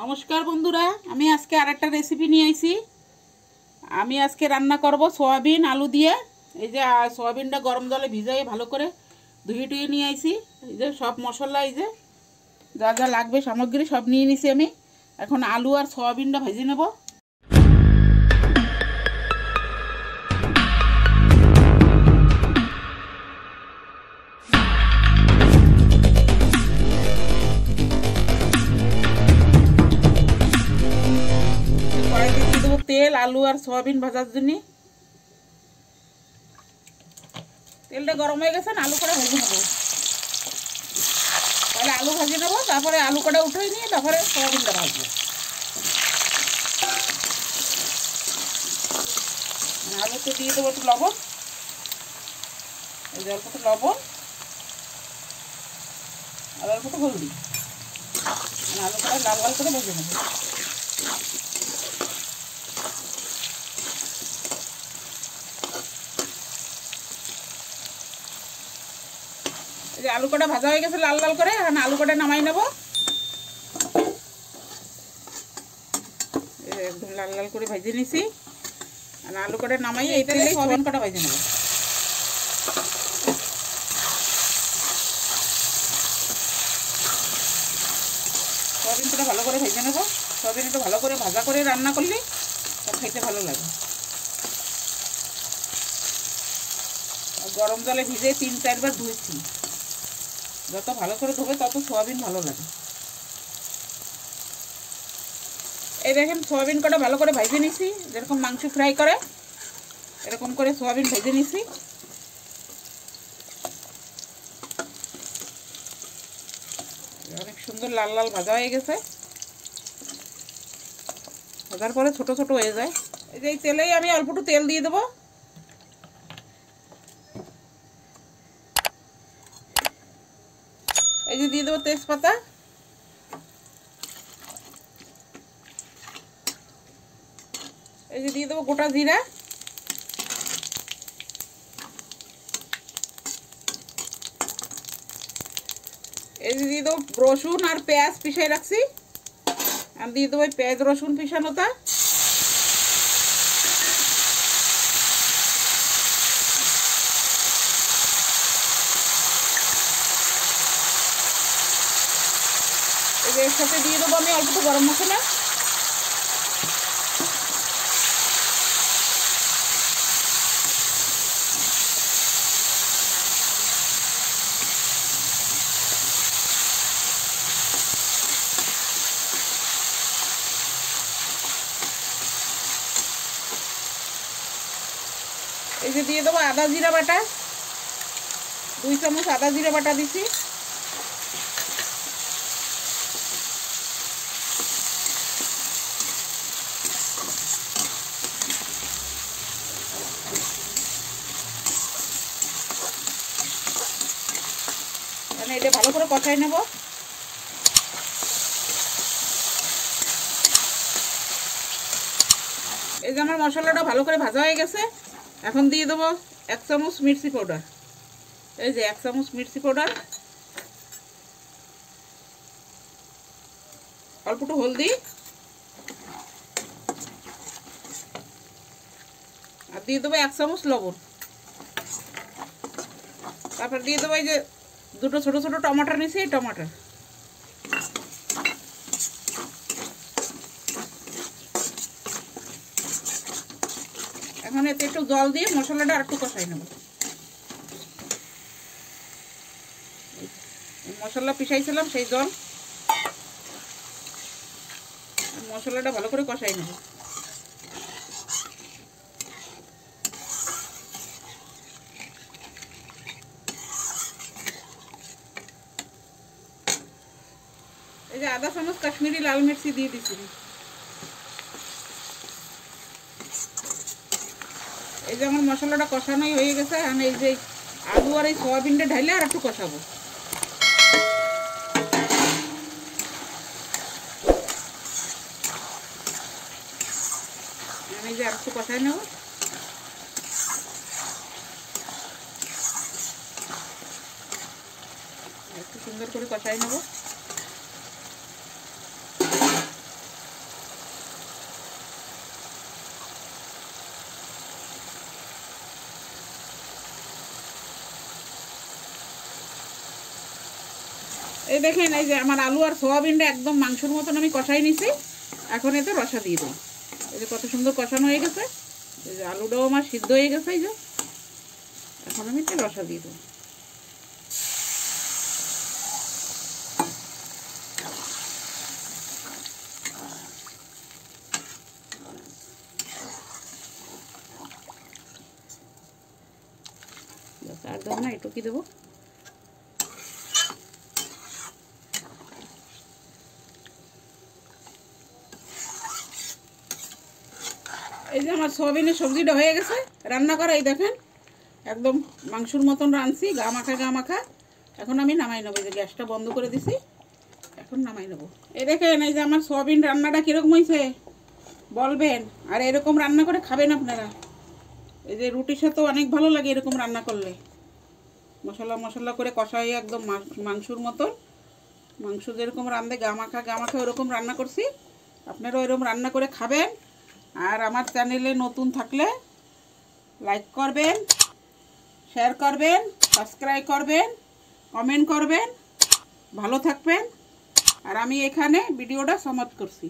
নমস্কার বন্ধুরা, আমি আজকে আরেকটা রেসিপি নিয়ে আইছি। আমি আজকে রান্না করব সয়াবিন আলু দিয়ে। এই যে সয়াবিনটা গরম জলে ভিজাই ভালো করে ধুয়ে টুয়ে নিয়ে আইছি। এই যে সব মশলা, এই যে যা যা লাগবে সামগ্রী সব নিয়ে নিছি আমি। এখন আলু আর সয়াবিনটা ভেজে নেব। কড়াইতে দিয়ে দেবো তেল আলু আর সয়াবিন ভাজার জন্য। তেলটা গরম হয়ে গেছে, আলু করে ভেজে নেবো। তাহলে আলু ভাজে নেবো, তারপরে আলু কটা উঠে নিয়ে তারপরে সয়াবিনটা ভাজবো। আলুতে দিয়ে দেবো একটু লবণ, এই যে অল্প একটু লবণ আর অল্প একটু হলদি। আলু কটা লাল লাল করে ভেজে নেবো। এই যে আলু কটা ভাজা হয়ে গেছে লাল লাল করে, এখন আলু কটা নামাই নেবো। একদম লাল লাল করে ভেজে নিছি। আর আলু কটা নামাই এই তেলে সয়াবিন কটা ভেজে নেবো। সয়াবিনটা ভালো করে ভেজে নেবো। সয়াবিন একটু ভালো করে ভাজা করে রান্না করলে সব খেতে ভালো লাগে। গরম জলে ভিজে 3-4 বার ধুয়েছি। যত ভালো করে ধোবে তত সয়াবিন ভালো লাগে। এই দেখেন সয়াবিন কটা ভালো করে ভেজে নিছি, যেরকম মাংস ফ্রাই করে এরকম করে সয়াবিন ভেজে নিছি। অনেক সুন্দর লাল লাল ভাজা হয়ে গেছে। ভাজার পরে ছোট ছোট হয়ে যায়। এই যে এই তেলেই আমি অল্প একটু তেল দিয়ে দেবো। এই যে দিয়ে দেবো তেজপাতা, এই যে দিয়ে দেবো গোটা জিরা, এই যে দিয়ে দেবো রসুন আর পেঁয়াজ পিষাই রাখছি। আর দিয়ে দেবো পেঁয়াজ রসুন পিষানোটা। এই যে এর সাথে দিয়ে দেবো আমি অল্প একটু গরম মশলা। এই যে দিয়ে দেবো আদা জিরা বাটা, 2 চামচ আদা জিরা বাটা দিছি। মানে এটা ভালো করে কষাই নেব। এই যে আমার মশলাটা ভালো করে ভাজা হয়ে গেছে। এখন দিয়ে দেবো 1 চামচ মির্চি পাউডার। এই যে 1 চামচ মির্চি পাউডার, অল্প একটু হলদি আর দিয়ে দেবো 1 চামচ লবণ। তারপর দিয়ে দেবো এই যে 2টো ছোট ছোট টমাটো নিয়েছি, এই টমাটো। এখন এতে একটু জল দিয়ে মশলাটা আর একটু কষাই নেব। মশলা পিষাইছিলাম সেই জল, মশলাটা ভালো করে কষাই নেব। এই যে আধা চামচ কাশ্মীরি লাল মির্চি দিয়ে দিচ্ছি। এই যে আমার মশলাটা কষানোই হয়ে গেছে। এখন এই যে আলু আর এই সয়াবিনটা ঢাইলে আর একটু কষাবো। এই যে আর একটু কষাই নেব। একটু সুন্দর করে কষাই নেব। এই দেখেন এই যে আমার আলু আর সোয়াবিনটা একদম মাংসের মতন আমি কষাই নিছি। এখন এতে রসা দিয়ে দেবো। এই যে কত সুন্দর কষানো হয়ে গেছে। এই যে আলুটাও আমার সিদ্ধ হয়ে গেছে। এই যে এখন আমি এতে রসা দিয়ে দেবো। আর দেবো না, একটু কি দেবো। এই যে আমার সোয়াবিনের সবজিটা হয়ে গেছে রান্না করা। এই দেখেন একদম মাংসের মতন রাঁধছি, গা মাখা। এখন আমি নামাই নেবো। এই যে গ্যাসটা বন্ধ করে দিছি, এখন নামাই নেবো। এই দেখেন এই যে আমার সোয়াবিন রান্নাটা কীরকম হয়েছে বলবেন, আর এরকম রান্না করে খাবেন আপনারা। এই যে রুটির সাথেও অনেক ভালো লাগে এরকম রান্না করলে। মশলা করে কষাই একদম মাংসর মতন। মাংস যেরকম রাঁধে গা মাখা ওরকম রান্না করছি। আপনারাও এরকম রান্না করে খাবেন। আর আমার চ্যানেলে নতুন থাকলে লাইক করবেন, শেয়ার করবেন, সাবস্ক্রাইব করবেন, কমেন্ট করবেন। ভালো থাকবেন। আর আমি এখানে ভিডিওটা সমাপ্ত করছি।